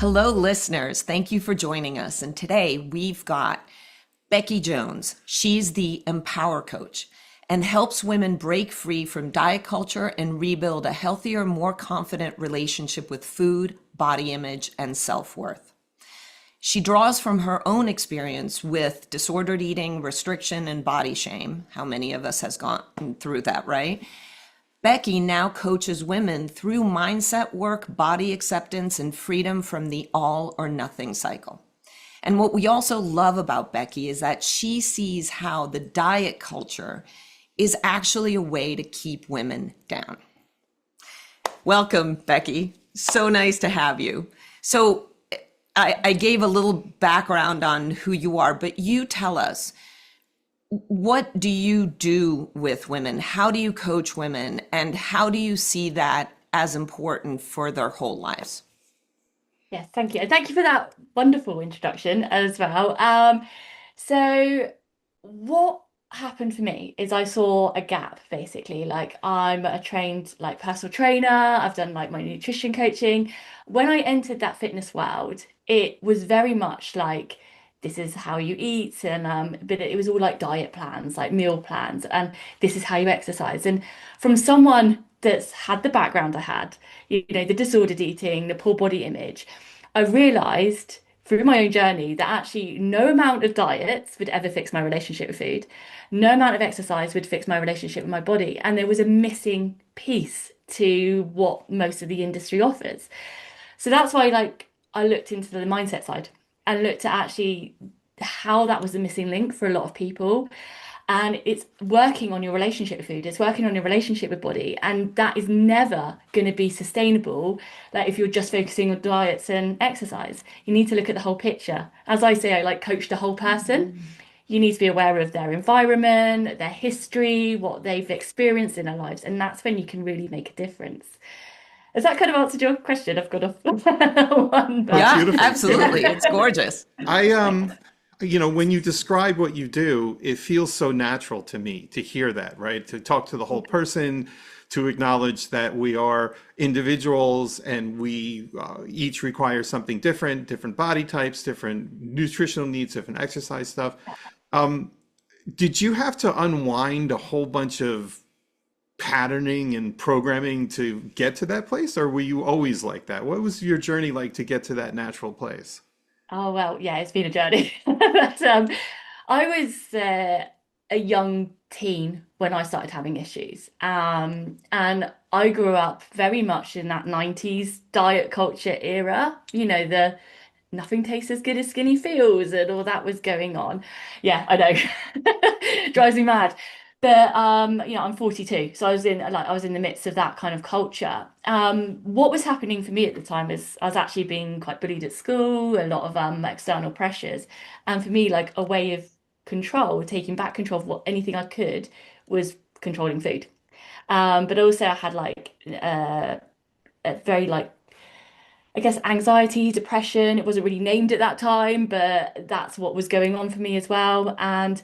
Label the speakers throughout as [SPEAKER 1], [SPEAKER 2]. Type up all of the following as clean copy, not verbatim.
[SPEAKER 1] Hello, listeners. Thank you for joining us. And today we've got Becky Jones. She's the Empower Coach and helps women break free from diet culture and rebuild a healthier, more confident relationship with food, body image, and self-worth. She draws from her own experience with disordered eating, restriction, and body shame. How many of us has gone through that, right? Becky now coaches women through mindset work, body acceptance, and freedom from the all or nothing cycle. And what we also love about Becky is that she sees how the diet culture is actually a way to keep women down. Welcome, Becky. So nice to have you. So I gave a little background on who you are, but you tell us, what do you do with women? How do you coach women? And how do you see that as important for their whole lives?
[SPEAKER 2] Yes, thank you. And thank you for that wonderful introduction as well. So what happened for me is I saw a gap basically. Like I'm a trained like personal trainer, I've done like my nutrition coaching. When I entered that fitness world, it was very much like this is how you eat and but it was all like diet plans, like meal plans, and this is how you exercise. And from someone that's had the background I had, the disordered eating, the poor body image, I realized through my own journey that actually no amount of diets would ever fix my relationship with food. No amount of exercise would fix my relationship with my body. And there was a missing piece to what most of the industry offers. So that's why I looked into the mindset side and looked at actually how that was the missing link for a lot of people. And it's working on your relationship with food, it's working on your relationship with body, and that is never going to be sustainable. Like if you're just focusing on diets and exercise, you need to look at the whole picture. As I say, I like coach the whole person. You need to be aware of their environment, their history, what they've experienced in their lives, and that's when you can really make a difference. Has that kind of answered your question? I've got off one,
[SPEAKER 3] Oh,
[SPEAKER 2] but
[SPEAKER 1] Yeah,
[SPEAKER 3] beautiful.
[SPEAKER 1] absolutely. It's gorgeous.
[SPEAKER 3] I when you describe what you do, it feels so natural to me to hear that, right? To talk to the whole person, to acknowledge that we are individuals and we each require something different, different body types, different nutritional needs, different exercise stuff. Did you have to unwind a whole bunch of patterning and programming to get to that place, or were you always like that? What was your journey like to get to that natural place?
[SPEAKER 2] oh well, yeah, it's been a journey. But I was a young teen when I started having issues. And I grew up very much in that 90s diet culture era, the nothing tastes as good as skinny feels and all that was going on. Yeah, I know. Drives me mad. But I'm 42, so I was in the midst of that kind of culture. What was happening for me at the time is I was actually being quite bullied at school, a lot of external pressures, and for me, like a way of control, taking back control of what anything I could was controlling food. But also I had a very I guess anxiety, depression. It wasn't really named at that time, but that's what was going on for me as well. And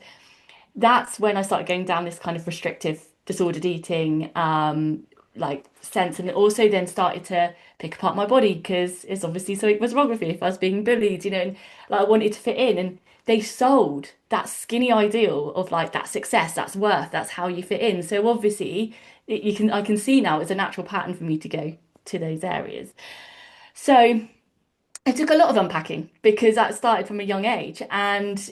[SPEAKER 2] that's when I started going down this kind of restrictive disordered eating sense, and also then started to pick apart my body because it's obviously something was wrong with me if I was being bullied, and like I wanted to fit in, and they sold that skinny ideal of like that success, that's worth, that's how you fit in. So obviously I can see now it's a natural pattern for me to go to those areas. So it took a lot of unpacking because that started from a young age, and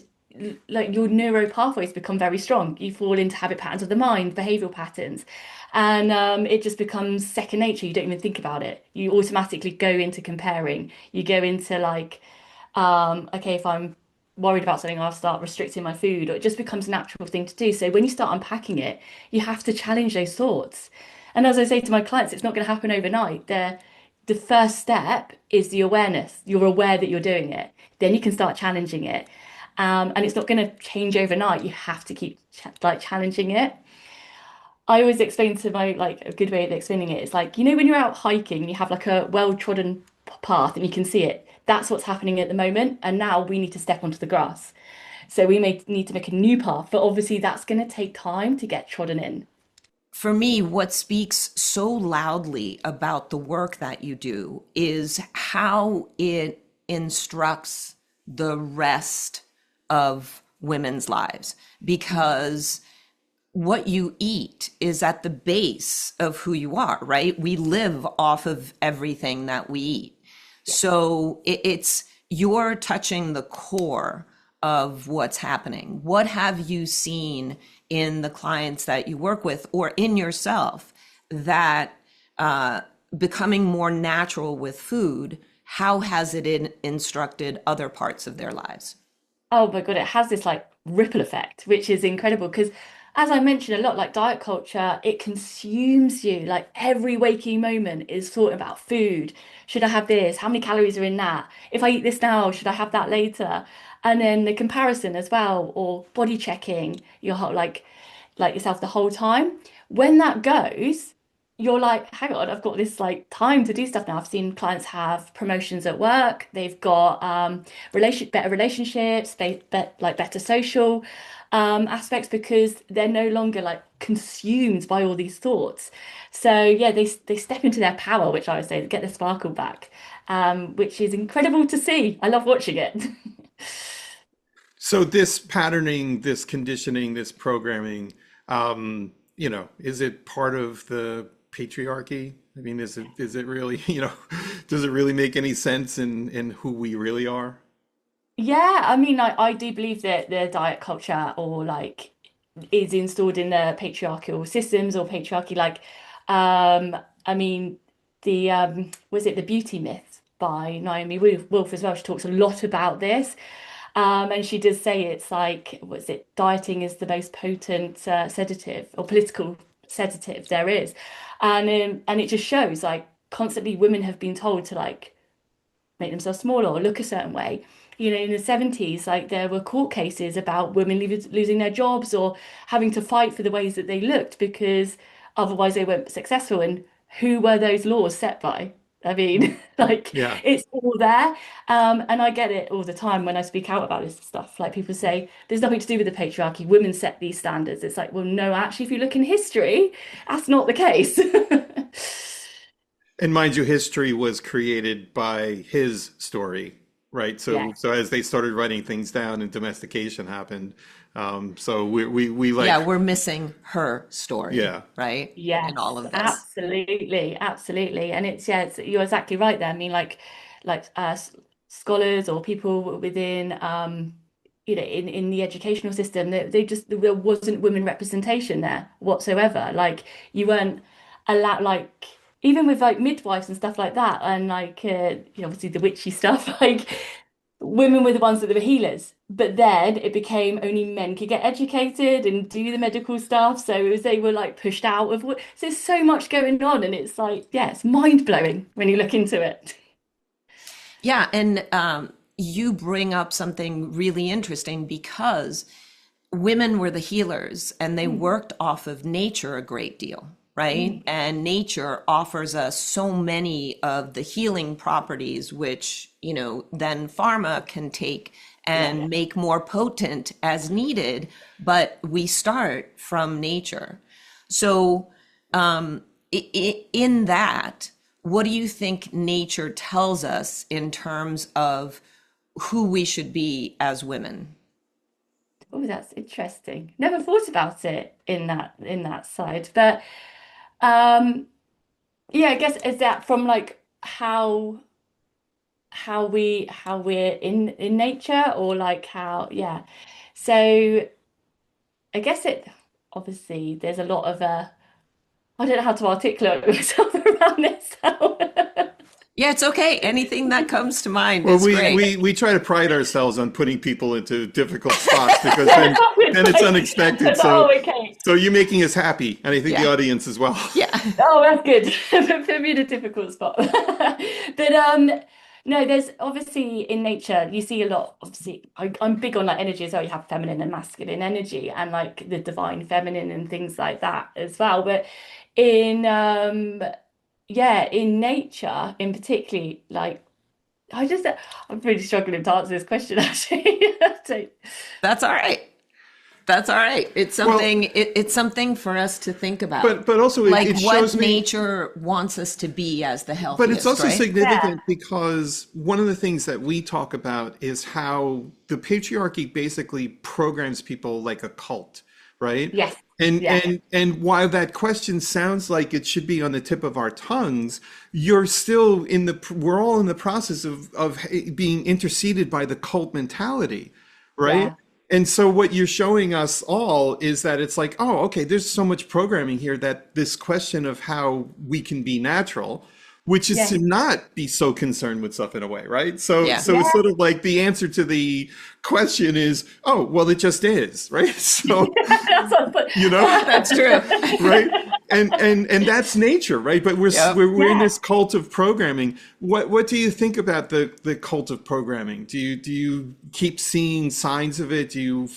[SPEAKER 2] like your neuro pathways become very strong. You fall into habit patterns of the mind, behavioral patterns, and it just becomes second nature. You don't even think about it. You automatically go into comparing. You go into okay, if I'm worried about something, I'll start restricting my food, or it just becomes a natural thing to do. So when you start unpacking it, you have to challenge those thoughts. And as I say to my clients, it's not going to happen overnight. The first step is the awareness. You're aware that you're doing it. Then you can start challenging it. And it's not going to change overnight. You have to keep challenging it. I always explain to my a good way of explaining it is like, when you're out hiking, you have like a well-trodden path and you can see it. That's what's happening at the moment. And now we need to step onto the grass. So we may need to make a new path, but obviously that's going to take time to get trodden in.
[SPEAKER 1] for me, what speaks so loudly about the work that you do is how it instructs the rest of women's lives. Because what you eat is at the base of who you are, right? We live off of everything that we eat. So it's you're touching the core of what's happening. What have you seen in the clients that you work with or in yourself that becoming more natural with food, how has it instructed other parts of their lives?
[SPEAKER 2] Oh my God, it has this like ripple effect, which is incredible because as I mentioned a lot, like diet culture, it consumes you. Like every waking moment is thought about food. Should I have this? How many calories are in that? If I eat this now, should I have that later? And then the comparison as well, or body checking like yourself the whole time. When that goes, you're like, hang on, I've got this like time to do stuff now. I've seen clients have promotions at work. They've got better relationships, like better social aspects because they're no longer like consumed by all these thoughts. So yeah, they step into their power, which I would say, get the sparkle back, which is incredible to see. I love watching it.
[SPEAKER 3] So this patterning, this conditioning, this programming, is it part of the patriarchy? I mean, is it really, does it really make any sense in who we really are?
[SPEAKER 2] Yeah, I mean, I do believe that the diet culture or like is installed in the patriarchal systems or patriarchy. Like, I mean, the was it the Beauty Myth by Naomi Wolf as well? She talks a lot about this, and she does say it's like, was it dieting is the most potent sedative or political sedative there is, and it just shows like constantly women have been told to like make themselves smaller or look a certain way. You know, in the 70s, like there were court cases about women losing their jobs or having to fight for the ways that they looked because otherwise they weren't successful. And who were those laws set by? I mean, like
[SPEAKER 3] Yeah.
[SPEAKER 2] it's all there. And I get it all the time when I speak out about this stuff. Like people say, there's nothing to do with the patriarchy. Women set these standards. It's like, well, no, actually, if you look in history, that's not the case.
[SPEAKER 3] And mind you, history was created by his story, right?
[SPEAKER 2] Yeah.
[SPEAKER 3] So as they started writing things down and domestication happened, so we
[SPEAKER 1] Yeah,
[SPEAKER 3] like,
[SPEAKER 1] we're missing her story,
[SPEAKER 3] yeah.
[SPEAKER 1] right? In all
[SPEAKER 2] Yes,
[SPEAKER 1] of this.
[SPEAKER 2] absolutely, absolutely. And it's yeah, you're exactly right there. I mean, scholars or people within in the educational system, they just there wasn't women representation there whatsoever. Like you weren't allowed like even with like midwives and stuff like that and like obviously the witchy stuff like women were the ones that were healers. But then it became only men could get educated and do the medical stuff. So it was they were like pushed out of what. So there's so much going on, and it's like, yeah, it's mind blowing when you look into it.
[SPEAKER 1] Yeah, and you bring up something really interesting because women were the healers and they
[SPEAKER 2] Mm,
[SPEAKER 1] worked off of nature a great deal, right?
[SPEAKER 2] mm,
[SPEAKER 1] And nature offers us so many of the healing properties, which, then pharma can take
[SPEAKER 2] yeah,
[SPEAKER 1] and make more potent as needed, but we start from nature. So, in that, what do you think nature tells us in terms of who we should be as women?
[SPEAKER 2] oh, that's interesting. Never thought about it in that side, but um, yeah, I guess is that from like how we're in nature or like how yeah. So I guess it obviously there's a lot of I don't know how to articulate myself around this.
[SPEAKER 1] Yeah, it's okay. Anything that comes to mind
[SPEAKER 3] Well,
[SPEAKER 1] is
[SPEAKER 3] we,
[SPEAKER 1] great.
[SPEAKER 3] we we try to pride ourselves on putting people into difficult spots because then
[SPEAKER 2] It's
[SPEAKER 3] then it's
[SPEAKER 2] like,
[SPEAKER 3] unexpected.
[SPEAKER 2] oh,
[SPEAKER 3] So
[SPEAKER 2] okay.
[SPEAKER 3] so you making us happy, and I think the
[SPEAKER 1] Yeah.
[SPEAKER 3] audience as well.
[SPEAKER 1] Yeah.
[SPEAKER 2] Oh, that's good. Put me in a difficult spot. But no, there's obviously in nature you see a lot. Obviously, I'm big on like energy as well. You have feminine and masculine energy, and like the divine feminine and things like that as well. But in yeah, in nature, in particularly, like I I'm really struggling to answer this question actually. So,
[SPEAKER 1] That's all right. That's all right. It's
[SPEAKER 3] Well,
[SPEAKER 1] something. It's something for us to think about.
[SPEAKER 3] but also
[SPEAKER 1] Like
[SPEAKER 3] it
[SPEAKER 1] what
[SPEAKER 3] shows me.
[SPEAKER 1] nature wants us to be as the
[SPEAKER 3] But it's
[SPEAKER 1] healthiest,
[SPEAKER 3] also
[SPEAKER 1] right?
[SPEAKER 2] Yeah.
[SPEAKER 3] significant because one of the things that we talk about is how the patriarchy basically programs people like a cult, right?
[SPEAKER 2] Yes.
[SPEAKER 3] And
[SPEAKER 2] Yeah.
[SPEAKER 3] and while that question sounds like it should be on the tip of our tongues, you're still we're all in the process of being interceded by the cult mentality, right?
[SPEAKER 2] Yeah.
[SPEAKER 3] And so what you're showing us all is that it's like, oh, okay, there's so much programming here that this question of how we can be natural, which is
[SPEAKER 2] Yeah.
[SPEAKER 3] to not be so concerned with stuff in a way, right? So
[SPEAKER 1] Yeah.
[SPEAKER 3] so it's
[SPEAKER 2] Yeah.
[SPEAKER 3] sort of like the answer to the question is, oh, well, it just is, right? So,
[SPEAKER 2] That's what I put.
[SPEAKER 3] you know,
[SPEAKER 1] That's true.
[SPEAKER 3] right? And that's nature, right? But
[SPEAKER 1] Yep.
[SPEAKER 3] we're in
[SPEAKER 2] Yeah.
[SPEAKER 3] this cult of programming. What do you think about the cult of programming? Do you keep seeing signs of it? You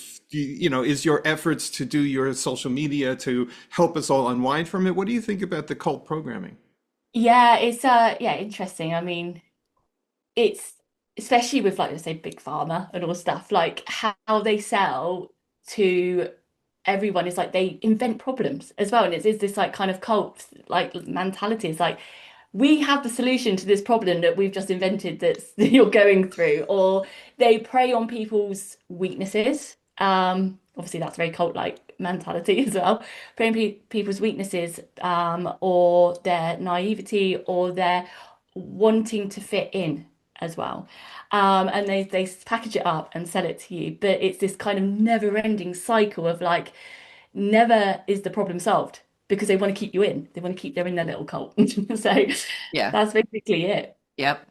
[SPEAKER 3] know, is your efforts to do your social media to help us all unwind from it? What do you think about the cult programming?
[SPEAKER 2] Yeah, it's yeah, interesting. I mean, it's especially with like let's say big pharma and all stuff, like how they sell to everyone is like they invent problems as well. And it's this like kind of cult like mentality. It's like we have the solution to this problem that we've just invented that's that you're going through, or they prey on people's weaknesses. Obviously that's very cult-like mentality as well. Prey on people's weaknesses, or their naivety, or their wanting to fit in as well. And they package it up and sell it to you, but it's this kind of never-ending cycle of like never is the problem solved because they want to keep you in. They want to keep you in their little cult. So
[SPEAKER 1] Yeah.
[SPEAKER 2] that's basically it.
[SPEAKER 1] Yep.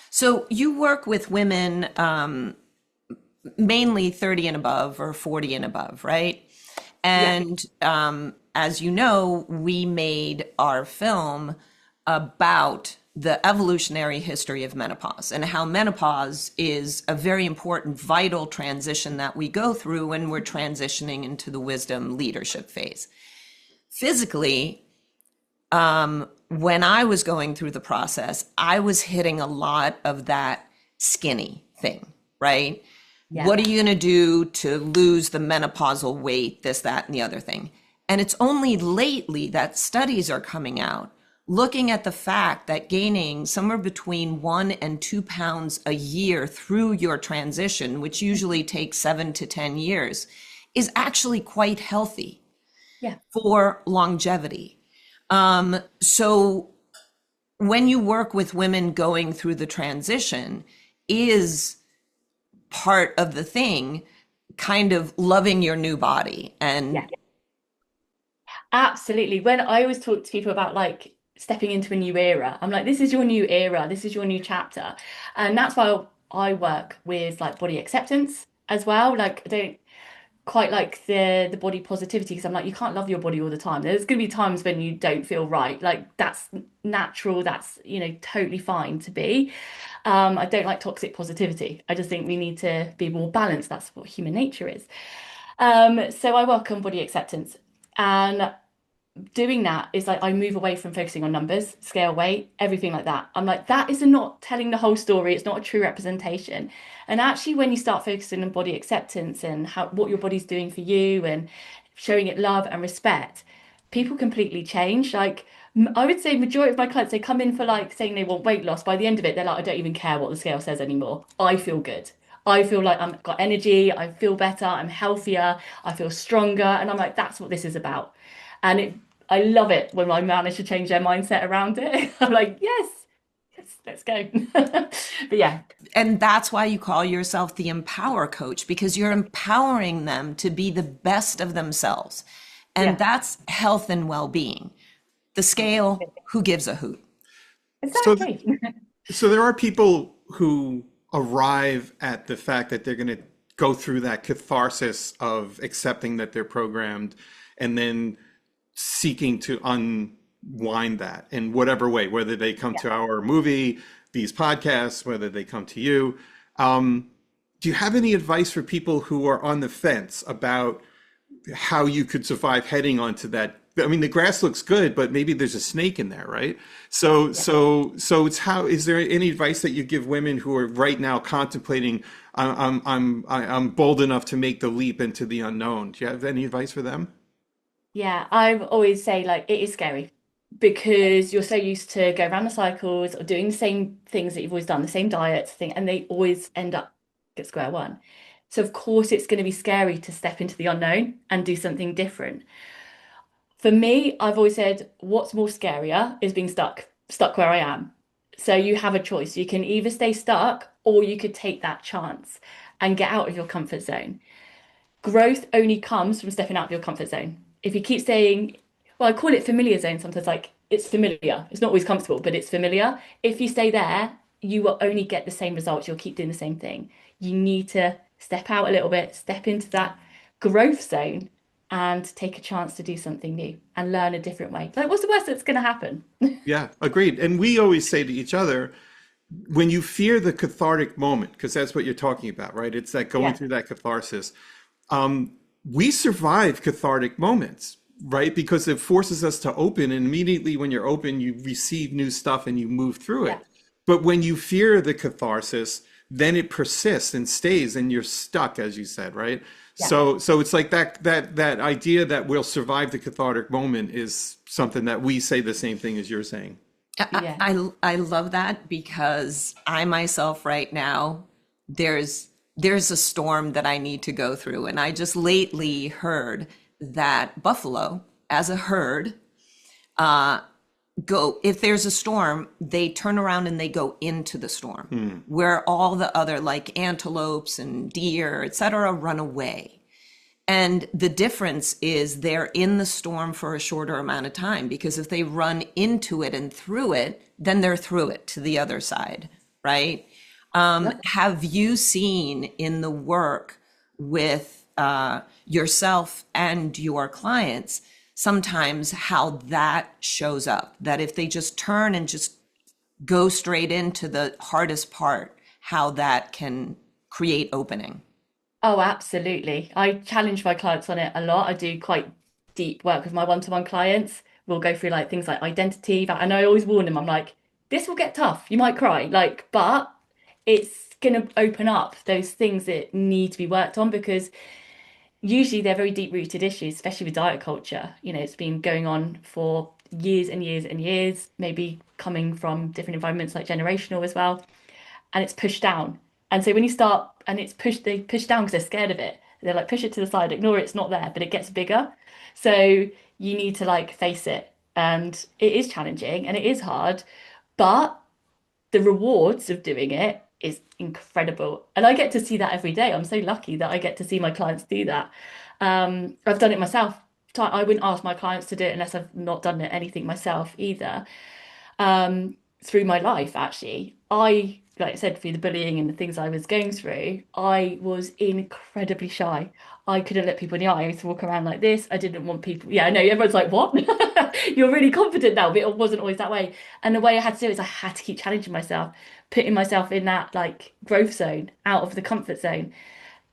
[SPEAKER 1] So you work with women, mainly 30 and above or 40 and above, right?
[SPEAKER 2] Yeah.
[SPEAKER 1] And as you know, we made our film about the evolutionary history of menopause and how menopause is a very important, vital transition that we go through when we're transitioning into the wisdom leadership phase. Physically, when I was going through the process, I was hitting a lot of that skinny thing, right?
[SPEAKER 2] Yeah.
[SPEAKER 1] What are you going to do to lose the menopausal weight, this, that, and the other thing? And it's only lately that studies are coming out looking at the fact that gaining somewhere between 1 and 2 pounds a year through your transition, which usually takes 7 to 10 years, is actually quite healthy
[SPEAKER 2] Yeah.
[SPEAKER 1] for longevity. So when you work with women going through the transition, is part of the thing kind of loving your new body
[SPEAKER 2] Yeah.
[SPEAKER 1] and
[SPEAKER 2] Absolutely. When I always talk to people about like stepping into a new era, I'm like, this is your new era, this is your new chapter. And that's why I work with like body acceptance as well. Like I don't quite like the body positivity because I'm like, you can't love your body all the time. There's going to be times when you don't feel right. Like that's natural. That's, you know, totally fine to be. I don't like toxic positivity. I just think we need to be more balanced. That's what human nature is. So I work on body acceptance, and doing that is like I move away from focusing on numbers, scale, weight, everything like that. I'm like, that is not telling the whole story. It's not a true representation. And actually, when you start focusing on body acceptance and how what your body's doing for you and showing it love and respect, people completely change. Like I would say majority of my clients, they come in for like saying they want weight loss. By the end of it, they're like, I don't even care what the scale says anymore. I feel good. I feel like I've got energy, I feel better, I'm healthier, I feel stronger. And I'm like, that's what this is about. And I love it when I manage to change their mindset around it. I'm like, yes, yes, let's go. But yeah,
[SPEAKER 1] and that's why you call yourself the empower coach, because you're empowering them to be the best of themselves. And
[SPEAKER 2] yeah,
[SPEAKER 1] that's health and well-being. The scale, who gives a hoot?
[SPEAKER 3] So
[SPEAKER 2] exactly.
[SPEAKER 3] so there are people who arrive at the fact that they're going to go through that catharsis of accepting that they're programmed and then seeking to unwind that in whatever way, whether they come
[SPEAKER 2] Yeah.
[SPEAKER 3] to our movie, these podcasts, whether they come to you. Do you have any advice for people who are on the fence about how you could survive heading onto that I mean, the grass looks good, but maybe there's a snake in there, right? So,
[SPEAKER 2] Yeah.
[SPEAKER 3] it's how, is there any advice that you give women who are right now contemplating, I'm bold enough to make the leap into the unknown? Do you have any advice for them?
[SPEAKER 2] Yeah, I always say like it is scary because you're so used to go around the cycles or doing the same things that you've always done, the same diets thing, and they always end up at square one. So of course it's going to be scary to step into the unknown and do something different. For me, I've always said what's more scarier is being stuck where I am. So you have a choice. You can either stay stuck or you could take that chance and get out of your comfort zone. Growth only comes from stepping out of your comfort zone. If you keep saying, well, I call it familiar zone sometimes, like it's familiar. It's not always comfortable, but it's familiar. If you stay there, you will only get the same results. You'll keep doing the same thing. You need to step out a little bit, step into that growth zone and take a chance to do something new and learn a different way. Like, what's the worst that's going to happen?
[SPEAKER 3] Yeah, agreed. And we always say to each other, when you fear the cathartic moment, because that's what you're talking about, right? It's that going
[SPEAKER 2] Yeah,
[SPEAKER 3] through that catharsis. We survive cathartic moments, right? Because it forces us to open, and immediately when you're open, you receive new stuff and you move through
[SPEAKER 2] yeah,
[SPEAKER 3] it. But when you fear the catharsis, then it persists and stays, and you're stuck, as you said, right?
[SPEAKER 2] yeah,
[SPEAKER 3] So it's like that idea that we'll survive the cathartic moment is something that we say the same thing as you're saying.
[SPEAKER 2] yeah.
[SPEAKER 1] I love that because I myself right now, there's a storm that I need to go through. And I just lately heard that buffalo, as a herd, go if there's a storm, they turn around and they go into the storm, where all the other like antelopes and deer, etc., run away. And the difference is they're in the storm for a shorter amount of time because if they run into it and through it, then they're through it to the other side, right?
[SPEAKER 2] Yep.
[SPEAKER 1] Have you seen in the work with yourself and your clients sometimes how that shows up? That if they just turn and just go straight into the hardest part, how that can create opening?
[SPEAKER 2] Oh, absolutely. I challenge my clients on it a lot. I do quite deep work with my one-to-one clients. We'll go through like things like identity, and I always warn them, I'm like, this will get tough. You might cry, like, but it's gonna open up those things that need to be worked on because usually they're very deep-rooted issues, especially with diet culture. You know, it's been going on for years and years and years, maybe coming from different environments like generational as well, and it's pushed down. And so when you start and it's pushed, they push down because they're scared of it. They're like, push it to the side, ignore it, it's not there, but it gets bigger. So you need to like face it. And it is challenging and it is hard, but the rewards of doing it is incredible. And I get to see that every day. I'm so lucky that I get to see my clients do that. I've done it myself. I wouldn't ask my clients to do it unless I've not done it anything myself either through my life, actually. Like I said, through the bullying and the things I was going through, I was incredibly shy. I couldn't look people in the eye. I used to walk around like this. I didn't want people. Yeah, I know. Everyone's like, what? You're really confident now, but it wasn't always that way. And the way I had to do it is I had to keep challenging myself, putting myself in that like growth zone, out of the comfort zone.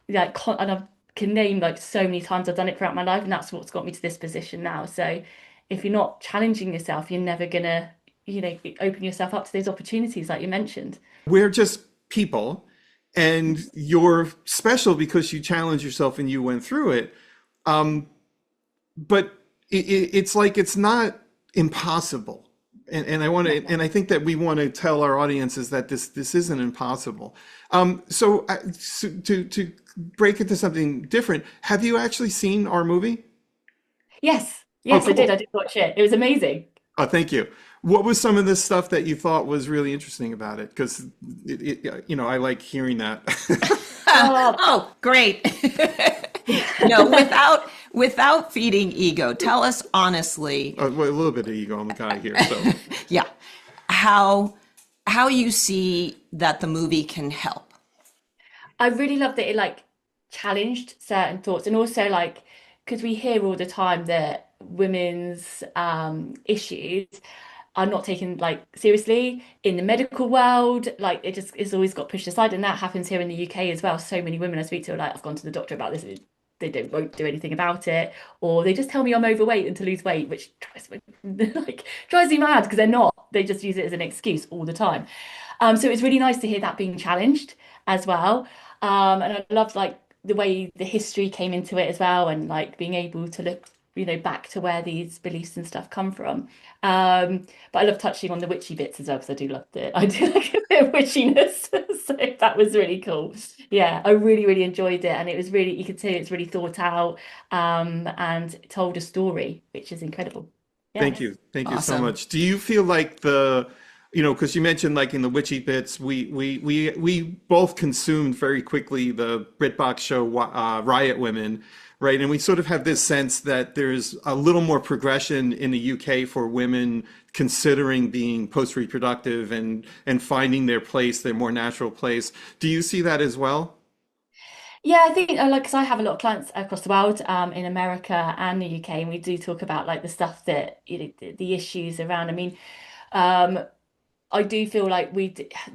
[SPEAKER 2] And I can name like so many times I've done it throughout my life, and that's what's got me to this position now. So if you're not challenging yourself, you're never gonna, open yourself up to those opportunities like you mentioned.
[SPEAKER 3] We're just people, and you're special because you challenged yourself and you went through it. But it's like it's not impossible. And I want to, and I think that we want to tell our audiences that this isn't impossible. So to break into something different, have you actually seen our movie?
[SPEAKER 2] Yes,
[SPEAKER 3] Oh,
[SPEAKER 2] yes, I did.
[SPEAKER 3] cool.
[SPEAKER 2] I did watch it. It was amazing.
[SPEAKER 3] Oh, thank you. What was some of the stuff that you thought was really interesting about it? Because I like hearing that.
[SPEAKER 2] Oh,
[SPEAKER 1] Oh, great. No, without feeding ego, tell us honestly,
[SPEAKER 3] Well, a little bit of ego on the guy here. So,
[SPEAKER 1] yeah, how how you see that the movie can help.
[SPEAKER 2] I really loved that it like challenged certain thoughts and also like because we hear all the time that women's issues are not taken like seriously in the medical world. Like it's always got pushed aside, and that happens here in the UK as well. So many women I speak to are like, I've gone to the doctor about this. won't do anything about it, or they just tell me I'm overweight and to lose weight, which drives me mad because they're not. They just use it as an excuse all the time. So it's really nice to hear that being challenged as well. And I loved like the way the history came into it as well, and like being able to look, back to where these beliefs and stuff come from. But I love touching on the witchy bits as well because I do love it. I do like a bit of witchiness, so that was really cool. Yeah, I really, really enjoyed it, and it was really, you could see it's really thought out, and told a story, which is incredible. Yeah.
[SPEAKER 3] Thank you. Thank you so
[SPEAKER 1] Awesome.
[SPEAKER 3] much. Do you feel like because you mentioned like in the witchy bits, we both consumed very quickly the BritBox show Riot Women, right? And we sort of have this sense that there's a little more progression in the UK for women considering being post-reproductive and finding their place, their more natural place. Do you see that as well?
[SPEAKER 2] Yeah, I think like because I have a lot of clients across the world, in America and the UK, and we do talk about like the stuff that the issues around. I mean, um, I do feel like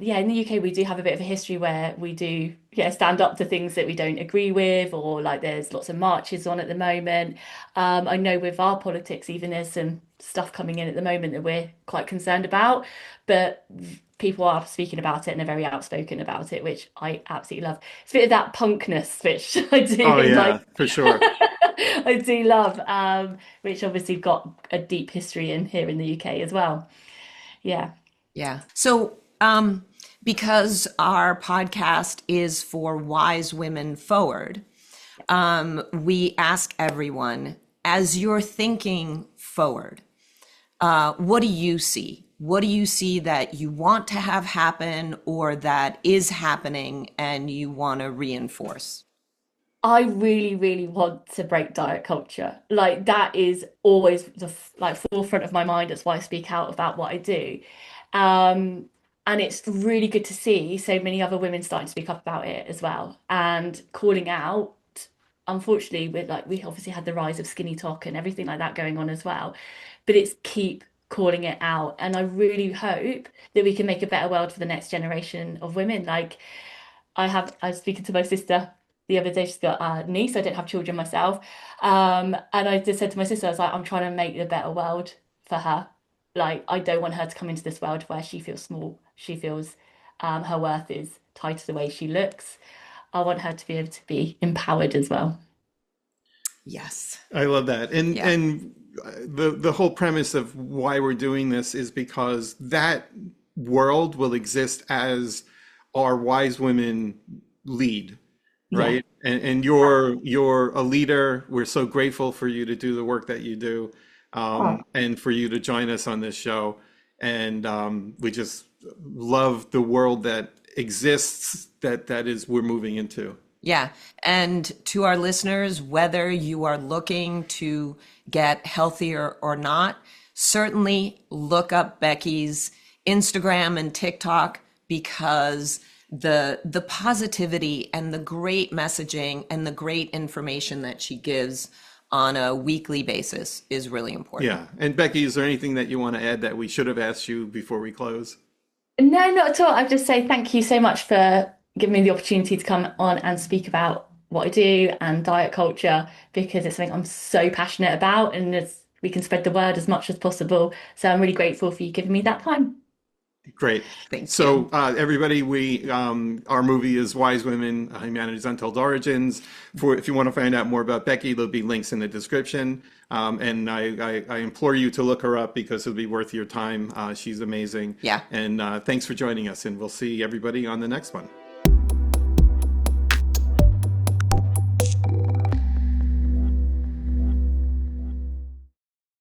[SPEAKER 2] yeah, in the UK we do have a bit of a history where we do, yeah, stand up to things that we don't agree with, or like there's lots of marches on at the moment. I know with our politics, even there's some stuff coming in at the moment that we're quite concerned about, but people are speaking about it and are very outspoken about it, which I absolutely love. It's a bit of that punkness, which I
[SPEAKER 3] Oh
[SPEAKER 2] do like.
[SPEAKER 3] yeah, for sure.
[SPEAKER 2] I do love, which obviously got a deep history in here in the UK as well. Yeah.
[SPEAKER 1] Yeah. So, because our podcast is for wise women forward, we ask everyone, as you're thinking forward, what do you see? What do you see that you want to have happen or that is happening and you want to reinforce?
[SPEAKER 2] I really, really want to break diet culture. Like that is always the like forefront of my mind. That's why I speak out about what I do. Um, and it's really good to see so many other women starting to speak up about it as well and calling out. Unfortunately, we obviously had the rise of skinny talk and everything like that going on as well, but it's keep calling it out. And I really hope that we can make a better world for the next generation of women. Like I was speaking to my sister the other day. She's got a niece. I don't have children myself. And I just said to my sister, I was like, I'm trying to make a better world for her. Like, I don't want her to come into this world where she feels small. She feels her worth is tied to the way she looks. I want her to be able to be empowered as well.
[SPEAKER 1] Yes.
[SPEAKER 3] I love that. And
[SPEAKER 1] Yeah.
[SPEAKER 3] the whole premise of why we're doing this is because that world will exist as our wise women lead,
[SPEAKER 2] Yeah.
[SPEAKER 3] right? And you're a leader. We're so grateful for you to do the work that you do,
[SPEAKER 2] Oh,
[SPEAKER 3] and for you to join us on this show. And we just love the world that exists that is we're moving into.
[SPEAKER 1] Yeah. And to our listeners, whether you are looking to get healthier or not, certainly look up Becky's Instagram and TikTok because the positivity and the great messaging and the great information that she gives on a weekly basis is really important.
[SPEAKER 3] Yeah. And Becky, is there anything that you want to add that we should have asked you before we close?
[SPEAKER 2] no, not at all. I just say thank you so much for giving me the opportunity to come on and speak about what I do and diet culture because it's something I'm so passionate about and we can spread the word as much as possible. So I'm really grateful for you giving me that time.
[SPEAKER 3] Great.
[SPEAKER 1] Thank you.
[SPEAKER 3] So, everybody, we our movie is Wise Women: Humanity's Untold Origins. For if you want to find out more about Becky, there'll be links in the description. And I implore you to look her up because it'll be worth your time. She's amazing.
[SPEAKER 1] Yeah.
[SPEAKER 3] And thanks for joining us. And we'll see everybody on the next one.